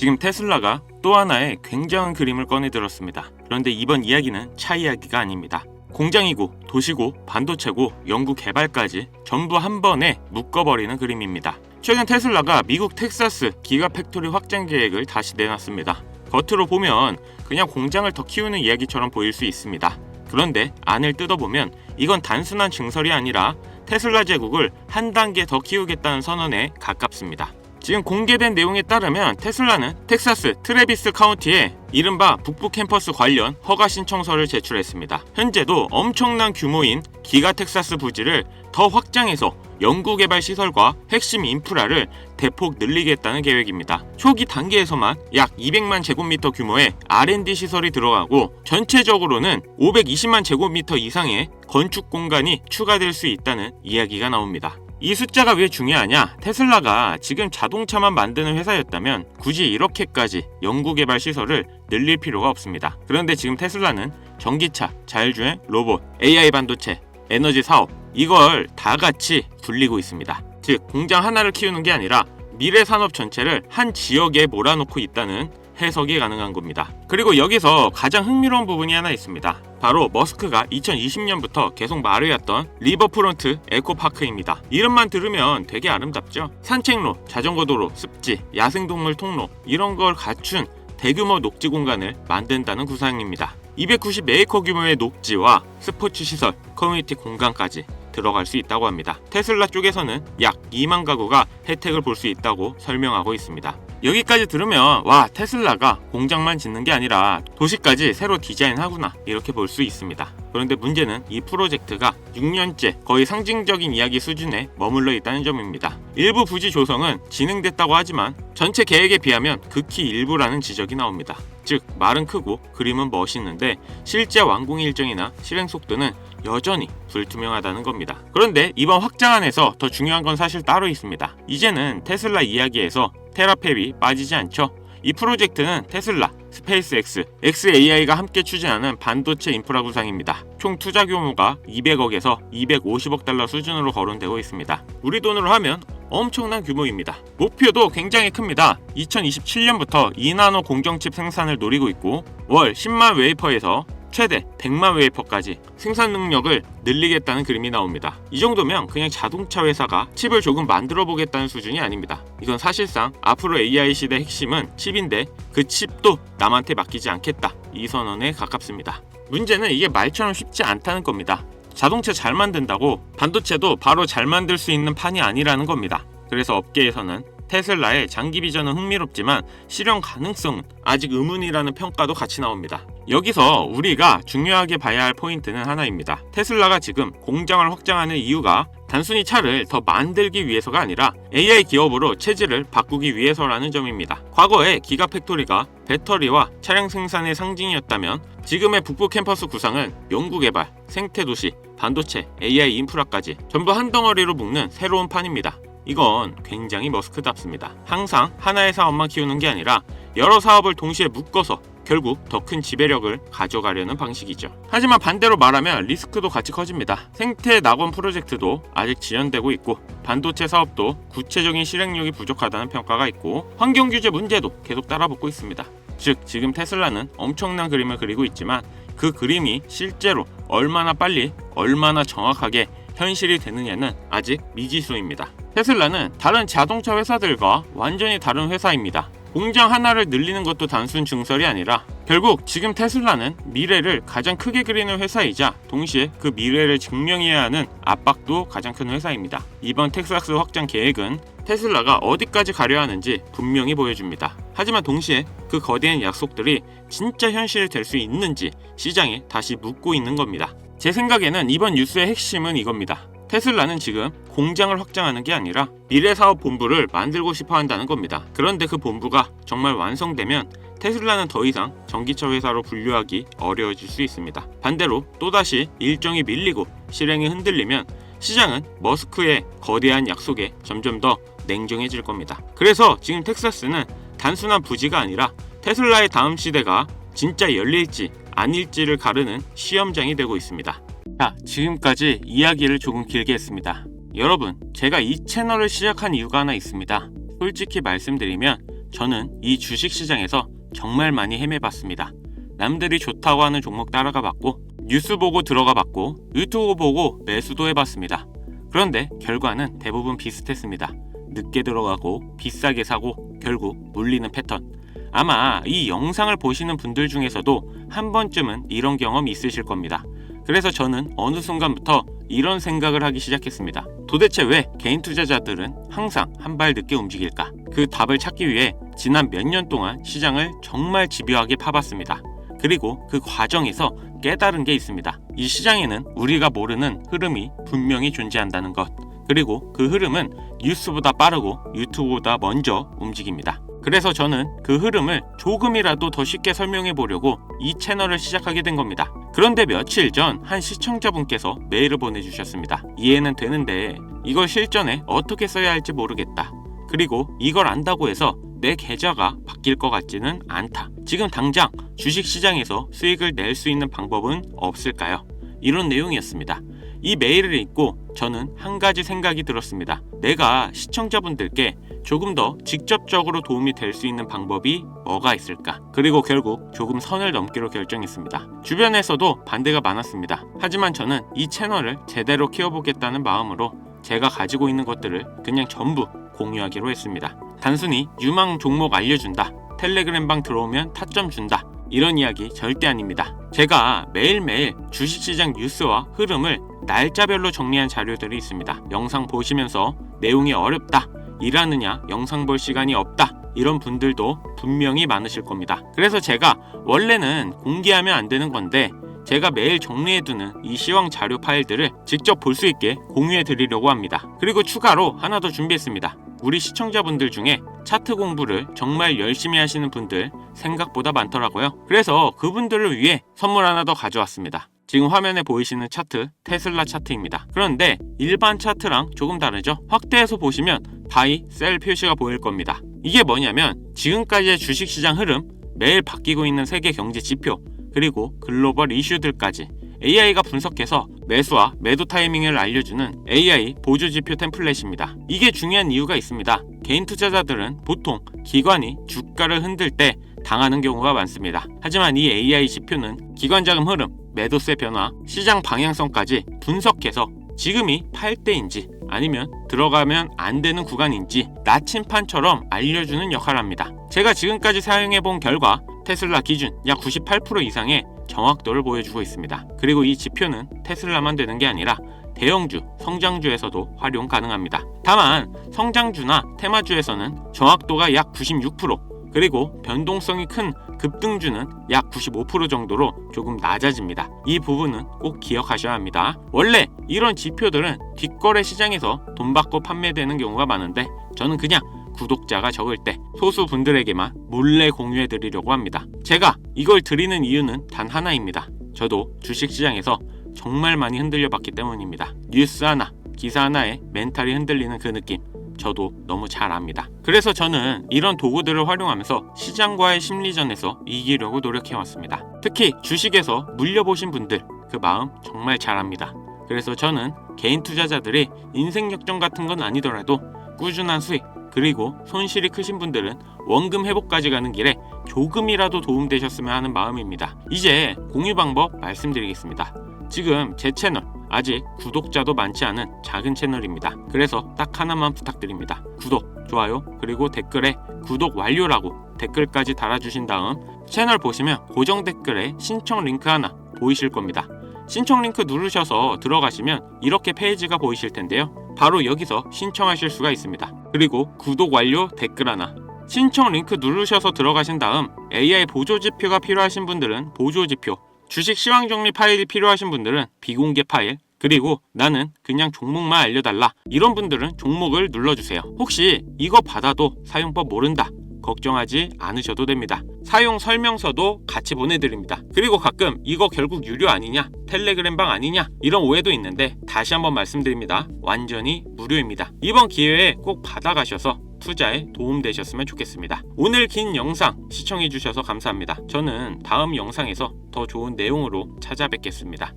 지금 테슬라가 또 하나의 굉장한 그림을 꺼내들었습니다. 그런데 이번 이야기는 차 이야기가 아닙니다. 공장이고 도시고 반도체고 연구 개발까지 전부 한 번에 묶어버리는 그림입니다. 최근 테슬라가 미국 텍사스 기가팩토리 확장 계획을 다시 내놨습니다. 겉으로 보면 그냥 공장을 더 키우는 이야기처럼 보일 수 있습니다. 그런데 안을 뜯어보면 이건 단순한 증설이 아니라 테슬라 제국을 한 단계 더 키우겠다는 선언에 가깝습니다. 지금 공개된 내용에 따르면 테슬라는 텍사스 트래비스 카운티에 이른바 북부 캠퍼스 관련 허가 신청서를 제출했습니다. 현재도 엄청난 규모인 기가 텍사스 부지를 더 확장해서 연구개발 시설과 핵심 인프라를 대폭 늘리겠다는 계획입니다. 초기 단계에서만 약 200만 제곱미터 규모의 R&D 시설이 들어가고 전체적으로는 520만 제곱미터 이상의 건축 공간이 추가될 수 있다는 이야기가 나옵니다. 이 숫자가 왜 중요하냐? 테슬라가 지금 자동차만 만드는 회사였다면 굳이 이렇게까지 연구개발 시설을 늘릴 필요가 없습니다. 그런데 지금 테슬라는 전기차, 자율주행, 로봇, AI 반도체, 에너지 사업 이걸 다 같이 굴리고 있습니다. 즉 공장 하나를 키우는 게 아니라 미래 산업 전체를 한 지역에 몰아놓고 있다는 해석이 가능한 겁니다. 그리고 여기서 가장 흥미로운 부분이 하나 있습니다. 바로 머스크가 2020년부터 계속 말해왔던 리버프론트 에코파크입니다. 이름만 들으면 되게 아름답죠? 산책로, 자전거도로, 습지, 야생동물 통로 이런 걸 갖춘 대규모 녹지 공간을 만든다는 구상입니다. 290에이커 규모의 녹지와 스포츠 시설, 커뮤니티 공간까지 들어갈 수 있다고 합니다. 테슬라 쪽에서는 약 2만 가구가 혜택을 볼 수 있다고 설명하고 있습니다. 여기까지 들으면 와 테슬라가 공장만 짓는 게 아니라 도시까지 새로 디자인하구나 이렇게 볼 수 있습니다. 그런데 문제는 이 프로젝트가 6년째 거의 상징적인 이야기 수준에 머물러 있다는 점입니다. 일부 부지 조성은 진행됐다고 하지만 전체 계획에 비하면 극히 일부라는 지적이 나옵니다. 즉 말은 크고 그림은 멋있는데 실제 완공 일정이나 실행 속도는 여전히 불투명하다는 겁니다. 그런데 이번 확장안에서 더 중요한 건 사실 따로 있습니다. 이제는 테슬라 이야기에서 테라팹이 빠지지 않죠. 이 프로젝트는 테슬라, 스페이스X, xAI가 함께 추진하는 반도체 인프라 구상입니다. 총 투자 규모가 200억에서 250억 달러 수준으로 거론되고 있습니다. 우리 돈으로 하면 엄청난 규모입니다. 목표도 굉장히 큽니다. 2027년부터 2나노 공정칩 생산을 노리고 있고 월 10만 웨이퍼에서 최대 100만 웨이퍼까지 생산 능력을 늘리겠다는 그림이 나옵니다. 이 정도면 그냥 자동차 회사가 칩을 조금 만들어 보겠다는 수준이 아닙니다. 이건 사실상 앞으로 AI 시대 핵심은 칩인데 그 칩도 남한테 맡기지 않겠다. 이 선언에 가깝습니다. 문제는 이게 말처럼 쉽지 않다는 겁니다. 자동차 잘 만든다고 반도체도 바로 잘 만들 수 있는 판이 아니라는 겁니다. 그래서 업계에서는 테슬라의 장기 비전은 흥미롭지만 실현 가능성은 아직 의문이라는 평가도 같이 나옵니다. 여기서 우리가 중요하게 봐야 할 포인트는 하나입니다. 테슬라가 지금 공장을 확장하는 이유가 단순히 차를 더 만들기 위해서가 아니라 AI 기업으로 체질을 바꾸기 위해서라는 점입니다. 과거에 기가팩토리가 배터리와 차량 생산의 상징이었다면 지금의 북부 캠퍼스 구상은 연구개발, 생태도시, 반도체, AI 인프라까지 전부 한 덩어리로 묶는 새로운 판입니다. 이건 굉장히 머스크답습니다. 항상 하나의 사업만 키우는 게 아니라 여러 사업을 동시에 묶어서 결국 더 큰 지배력을 가져가려는 방식이죠. 하지만 반대로 말하면 리스크도 같이 커집니다. 생태 낙원 프로젝트도 아직 지연되고 있고 반도체 사업도 구체적인 실행력이 부족하다는 평가가 있고 환경 규제 문제도 계속 따라붙고 있습니다. 즉 지금 테슬라는 엄청난 그림을 그리고 있지만 그 그림이 실제로 얼마나 빨리 얼마나 정확하게 현실이 되느냐는 아직 미지수입니다. 테슬라는 다른 자동차 회사들과 완전히 다른 회사입니다. 공장 하나를 늘리는 것도 단순 증설이 아니라 결국 지금 테슬라는 미래를 가장 크게 그리는 회사이자 동시에 그 미래를 증명해야 하는 압박도 가장 큰 회사입니다. 이번 텍사스 확장 계획은 테슬라가 어디까지 가려 하는지 분명히 보여줍니다. 하지만 동시에 그 거대한 약속들이 진짜 현실이 될 수 있는지 시장에 다시 묻고 있는 겁니다. 제 생각에는 이번 뉴스의 핵심은 이겁니다. 테슬라는 지금 공장을 확장하는 게 아니라 미래사업본부를 만들고 싶어 한다는 겁니다. 그런데 그 본부가 정말 완성되면 테슬라는 더 이상 전기차 회사로 분류하기 어려워질 수 있습니다. 반대로 또다시 일정이 밀리고 실행이 흔들리면 시장은 머스크의 거대한 약속에 점점 더 냉정해질 겁니다. 그래서 지금 텍사스는 단순한 부지가 아니라 테슬라의 다음 시대가 진짜 열릴지 아닐지를 가르는 시험장이 되고 있습니다. 자, 지금까지 이야기를 조금 길게 했습니다. 여러분, 제가 이 채널을 시작한 이유가 하나 있습니다. 솔직히 말씀드리면 저는 이 주식시장에서 정말 많이 헤매봤습니다. 남들이 좋다고 하는 종목 따라가 봤고, 뉴스 보고 들어가 봤고, 유튜브 보고 매수도 해봤습니다. 그런데 결과는 대부분 비슷했습니다. 늦게 들어가고 비싸게 사고 결국 물리는 패턴. 아마 이 영상을 보시는 분들 중에서도 한 번쯤은 이런 경험 있으실 겁니다. 그래서 저는 어느 순간부터 이런 생각을 하기 시작했습니다. 도대체 왜 개인 투자자들은 항상 한 발 늦게 움직일까? 그 답을 찾기 위해 지난 몇 년 동안 시장을 정말 집요하게 파봤습니다. 그리고 그 과정에서 깨달은 게 있습니다. 이 시장에는 우리가 모르는 흐름이 분명히 존재한다는 것. 그리고 그 흐름은 뉴스보다 빠르고 유튜브보다 먼저 움직입니다. 그래서 저는 그 흐름을 조금이라도 더 쉽게 설명해 보려고 이 채널을 시작하게 된 겁니다. 그런데 며칠 전 한 시청자분께서 메일을 보내주셨습니다. 이해는 되는데 이걸 실전에 어떻게 써야 할지 모르겠다. 그리고 이걸 안다고 해서 내 계좌가 바뀔 것 같지는 않다. 지금 당장 주식시장에서 수익을 낼 수 있는 방법은 없을까요? 이런 내용이었습니다. 이 메일을 읽고 저는 한 가지 생각이 들었습니다. 내가 시청자분들께 조금 더 직접적으로 도움이 될 수 있는 방법이 뭐가 있을까? 그리고 결국 조금 선을 넘기로 결정했습니다. 주변에서도 반대가 많았습니다. 하지만 저는 이 채널을 제대로 키워보겠다는 마음으로 제가 가지고 있는 것들을 그냥 전부 공유하기로 했습니다. 단순히 유망 종목 알려준다, 텔레그램방 들어오면 타점 준다, 이런 이야기 절대 아닙니다. 제가 매일매일 주식시장 뉴스와 흐름을 날짜별로 정리한 자료들이 있습니다. 영상 보시면서 내용이 어렵다, 일하느냐, 영상 볼 시간이 없다, 이런 분들도 분명히 많으실 겁니다. 그래서 제가 원래는 공개하면 안 되는 건데 제가 매일 정리해두는 이 시황 자료 파일들을 직접 볼 수 있게 공유해 드리려고 합니다. 그리고 추가로 하나 더 준비했습니다. 우리 시청자분들 중에 차트 공부를 정말 열심히 하시는 분들 생각보다 많더라고요. 그래서 그분들을 위해 선물 하나 더 가져왔습니다. 지금 화면에 보이시는 차트, 테슬라 차트입니다. 그런데 일반 차트랑 조금 다르죠? 확대해서 보시면 바이, 셀 표시가 보일 겁니다. 이게 뭐냐면 지금까지의 주식시장 흐름, 매일 바뀌고 있는 세계 경제 지표, 그리고 글로벌 이슈들까지 AI가 분석해서 매수와 매도 타이밍을 알려주는 AI 보조지표 템플릿입니다. 이게 중요한 이유가 있습니다. 개인 투자자들은 보통 기관이 주가를 흔들 때 당하는 경우가 많습니다. 하지만 이 AI 지표는 기관 자금 흐름, 매도세 변화, 시장 방향성까지 분석해서 지금이 팔 때인지 아니면 들어가면 안 되는 구간인지 나침판처럼 알려주는 역할을 합니다. 제가 지금까지 사용해본 결과 테슬라 기준 약 98% 이상의 정확도를 보여주고 있습니다. 그리고 이 지표는 테슬라만 되는 게 아니라 대형주, 성장주에서도 활용 가능합니다. 다만 성장주나 테마주에서는 정확도가 약 96%, 그리고 변동성이 큰 급등주는 약 95% 정도로 조금 낮아집니다. 이 부분은 꼭 기억하셔야 합니다. 원래 이런 지표들은 뒷거래 시장에서 돈 받고 판매되는 경우가 많은데 저는 그냥 구독자가 적을 때 소수 분들에게만 몰래 공유해 드리려고 합니다. 제가 이걸 드리는 이유는 단 하나입니다. 저도 주식시장에서 정말 많이 흔들려 봤기 때문입니다. 뉴스 하나, 기사 하나에 멘탈이 흔들리는 그 느낌, 저도 너무 잘 압니다. 그래서 저는 이런 도구들을 활용하면서 시장과의 심리전에서 이기려고 노력해왔습니다. 특히 주식에서 물려보신 분들 그 마음 정말 잘 압니다. 그래서 저는 개인 투자자들이 인생 역전 같은 건 아니더라도 꾸준한 수익, 그리고 손실이 크신 분들은 원금 회복까지 가는 길에 조금이라도 도움되셨으면 하는 마음입니다. 이제 공유 방법 말씀드리겠습니다. 지금 제 채널 아직 구독자도 많지 않은 작은 채널입니다. 그래서 딱 하나만 부탁드립니다. 구독, 좋아요, 그리고 댓글에 구독 완료라고 댓글까지 달아주신 다음 채널 보시면 고정 댓글에 신청 링크 하나 보이실 겁니다. 신청 링크 누르셔서 들어가시면 이렇게 페이지가 보이실 텐데요. 바로 여기서 신청하실 수가 있습니다. 그리고 구독 완료 댓글 하나, 신청 링크 누르셔서 들어가신 다음 AI 보조지표가 필요하신 분들은 보조지표, 주식 시황 정리 파일이 필요하신 분들은 비공개 파일, 그리고 나는 그냥 종목만 알려달라, 이런 분들은 종목을 눌러주세요. 혹시 이거 받아도 사용법 모른다, 걱정하지 않으셔도 됩니다. 사용 설명서도 같이 보내드립니다. 그리고 가끔 이거 결국 유료 아니냐, 텔레그램방 아니냐, 이런 오해도 있는데 다시 한번 말씀드립니다. 완전히 무료입니다. 이번 기회에 꼭 받아가셔서 투자에 도움되셨으면 좋겠습니다. 오늘 긴 영상 시청해주셔서 감사합니다. 저는 다음 영상에서 더 좋은 내용으로 찾아뵙겠습니다.